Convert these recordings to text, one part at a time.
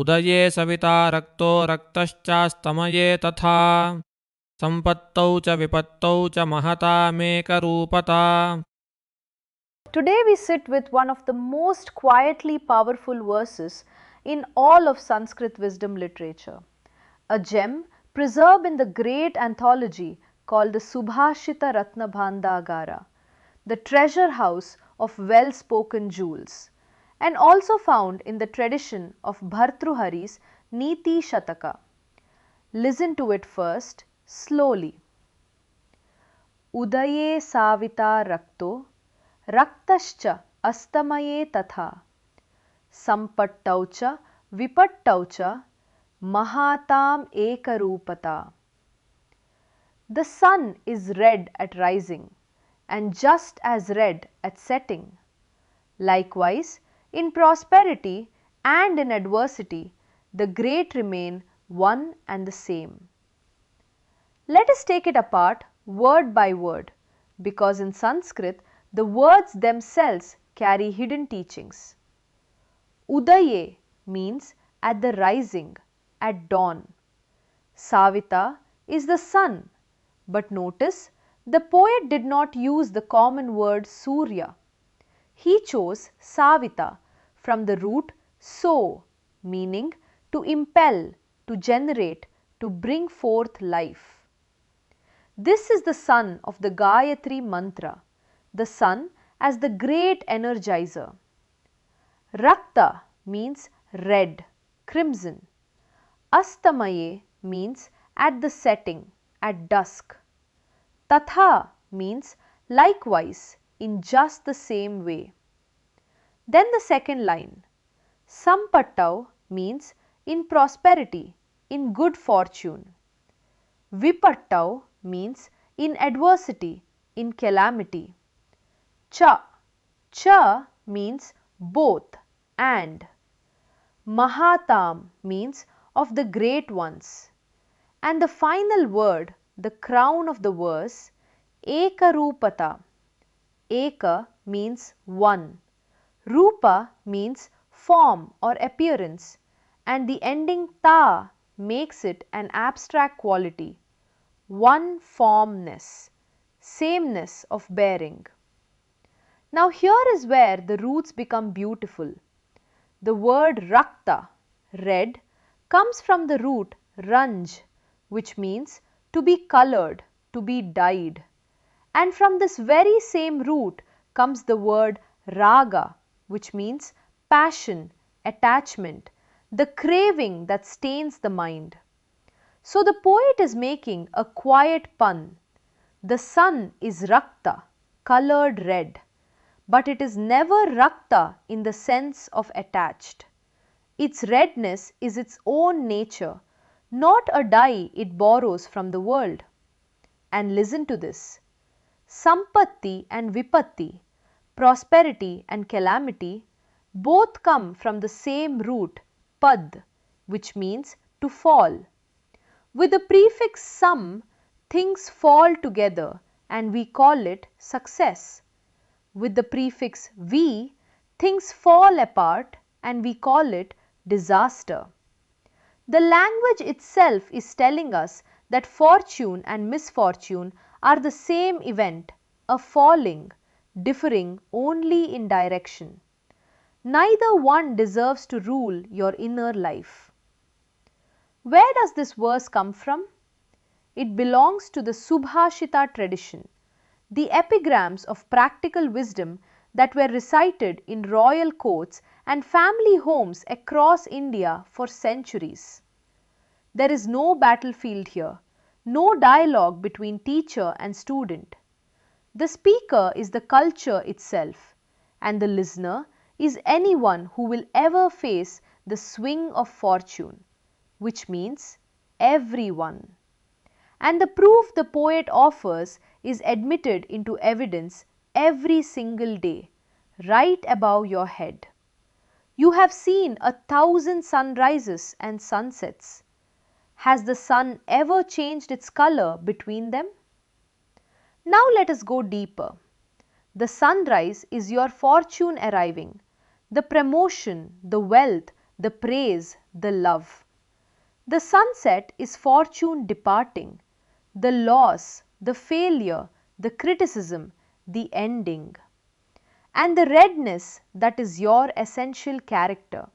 उदये सविता रक्तो रक्तश्चास्तमये तथा sampаттौ च vipаттौ च महतामेकरूपता. Today we sit with one of the most quietly powerful verses in all of Sanskrit wisdom literature, a gem preserved in the great anthology called the Subhashita Ratnabhandagara, the treasure house of well-spoken jewels, and also found in the tradition of Bhartruhari's Niti Shataka. Listen to it first, slowly. Udaye savita rakto raktascha astamaye tatha sampattau cha vipattau cha mahatam ekarupata. The sun is red at rising and just as red at setting. Likewise, in prosperity and in adversity, the great remain one and the same. Let us take it apart word by word, because in Sanskrit the words themselves carry hidden teachings. Udaye means at the rising, at dawn. Savita is the sun, but notice the poet did not use the common word Surya. He chose Savita from the root so, meaning to impel, to generate, to bring forth life. This is the sun of the Gayatri mantra, the sun as the great energizer. Rakta means red, crimson. Astamaye means at the setting, at dusk. Tatha means likewise, in just the same way. Then the second line, Sampattau means in prosperity, in good fortune. Vipattau means in adversity, in calamity. Cha means both and. Mahatam means of the great ones. And the final word, the crown of the verse, Ekarupata. Eka means one. Rupa means form or appearance, and the ending ta makes it an abstract quality, one formness, sameness of bearing. Now here is where the roots become beautiful. The word rakta, red, comes from the root ranj, which means to be colored, to be dyed. And from this very same root comes the word raaga, which means passion, attachment, the craving that stains the mind. So the poet is making a quiet pun. The sun is rakta, colored red, but it is never rakta in the sense of attached. Its redness is its own nature, not a dye it borrows from the world. And listen to this. Sampatti and vipatti, prosperity and calamity, both come from the same root pad, which means to fall. With the prefix sam, things fall together and we call it success. With the prefix vi, things fall apart and we call it disaster. The language itself is telling us that fortune and misfortune are the same event, a falling, differing only in direction. Neither one deserves to rule your inner life. Where does this verse come from? It belongs to the Subhashita tradition, the epigrams of practical wisdom that were recited in royal courts and family homes across India for centuries. There is no battlefield here, no dialogue between teacher and student. The speaker is the culture itself, and the listener is anyone who will ever face the swing of fortune, which means everyone. And the proof the poet offers is admitted into evidence every single day, right above your head. You have seen 1,000 sunrises and sunsets. Has the sun ever changed its color between them? Now let us go deeper. The sunrise is your fortune arriving, the promotion, the wealth, the praise, the love. The sunset is fortune departing, the loss, the failure, the criticism, the ending. And the redness, that is your essential character.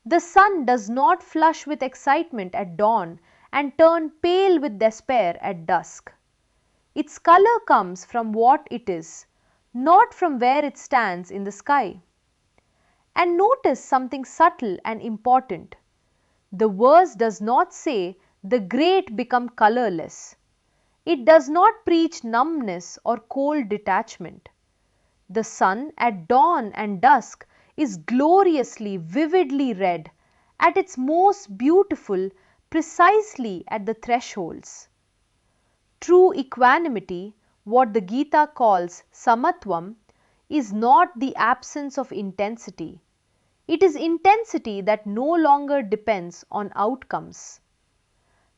The sun does not flush with excitement at dawn and turn pale with despair at dusk. Its color comes from what it is, not from where it stands in the sky. And notice something subtle and important. The verse does not say the great become colorless. It does not preach numbness or cold detachment. The sun at dawn and dusk is gloriously, vividly red, at its most beautiful, precisely at the thresholds. True equanimity, what the Gita calls samatvam, is not the absence of intensity. It is intensity that no longer depends on outcomes.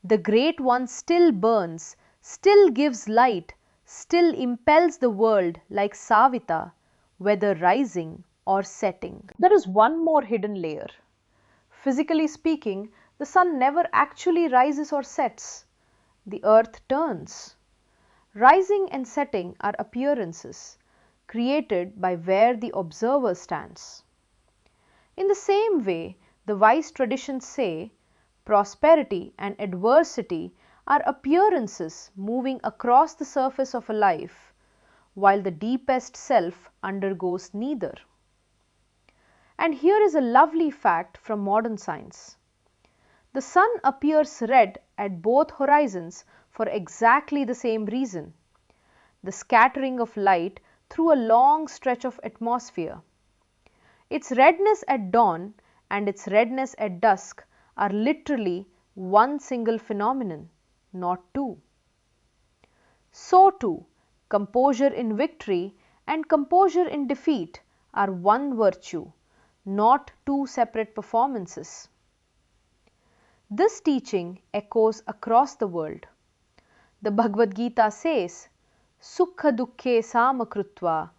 The Great One still burns, still gives light, still impels the world like Savita, whether rising or setting. There is one more hidden layer. Physically speaking, the sun never actually rises or sets. The earth turns. Rising and setting are appearances created by where the observer stands. In the same way, the wise traditions say prosperity and adversity are appearances moving across the surface of a life, while the deepest self undergoes neither. And here is a lovely fact from modern science. The sun appears red at both horizons for exactly the same reason: the scattering of light through a long stretch of atmosphere. Its redness at dawn and its redness at dusk are literally one single phenomenon, not two. So too, composure in victory and composure in defeat are one virtue, not two separate performances. This teaching echoes across the world. The Bhagavad Gita says, Sukha dukkhe samakrutva,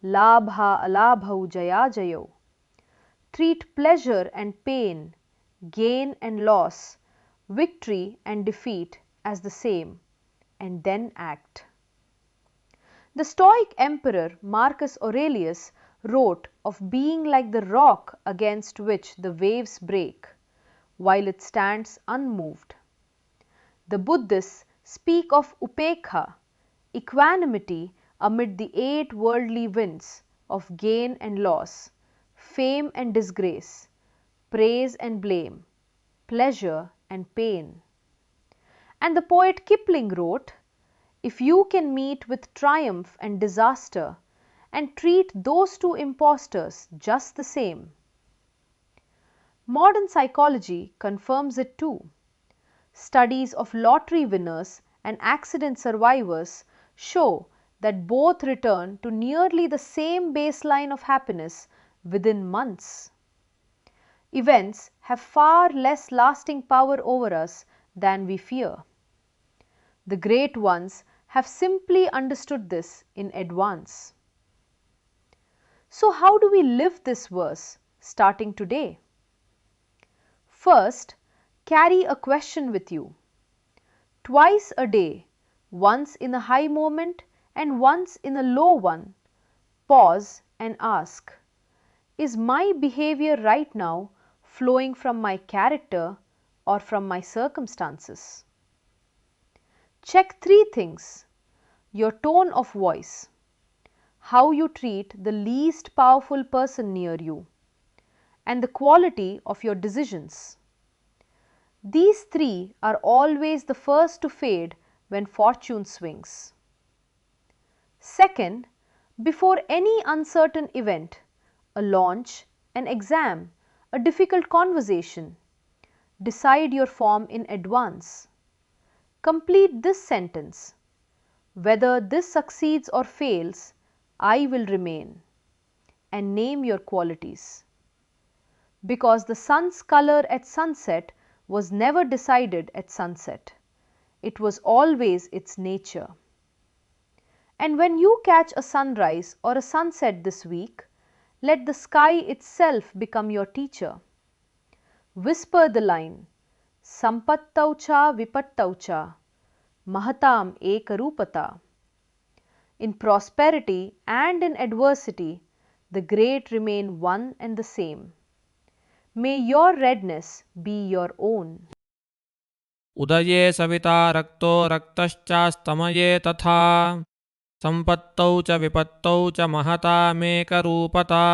labha alabhau jaya jayo. Treat pleasure and pain, gain and loss, victory and defeat as the same, and then act. The Stoic emperor Marcus Aurelius wrote of being like the rock against which the waves break, while it stands unmoved. The Buddhists speak of upekkha, equanimity amid the 8 worldly winds of gain and loss, fame and disgrace, praise and blame, pleasure and pain. And the poet Kipling wrote, if you can meet with triumph and disaster and treat those two impostors just the same. Modern psychology confirms it too. Studies of lottery winners and accident survivors show that both return to nearly the same baseline of happiness within months. Events have far less lasting power over us than we fear. The great ones have simply understood this in advance. So how do we live this verse starting today? First, carry a question with you. Twice a day, once in a high moment and once in a low one, pause and ask, is my behavior right now flowing from my character or from my circumstances? Check 3 things: your tone of voice, how you treat the least powerful person near you, and the quality of your decisions. These 3 are always the first to fade when fortune swings. Second, before any uncertain event, a launch, an exam, a difficult conversation, decide your form in advance. Complete this sentence: whether this succeeds or fails, I will remain, and name your qualities. Because the sun's color at sunset was never decided at sunset. It was always its nature. And when you catch a sunrise or a sunset this week, let the sky itself become your teacher. Whisper the line, sampattau cha vipattau cha, mahatam ekarupata. In prosperity and in adversity, the great remain one and the same. May your redness be your own. उदये Savita रक्तो रक्तश्चास्तमये तथा सम्पत्तौ च विपत्तौ च महतामेकरूपता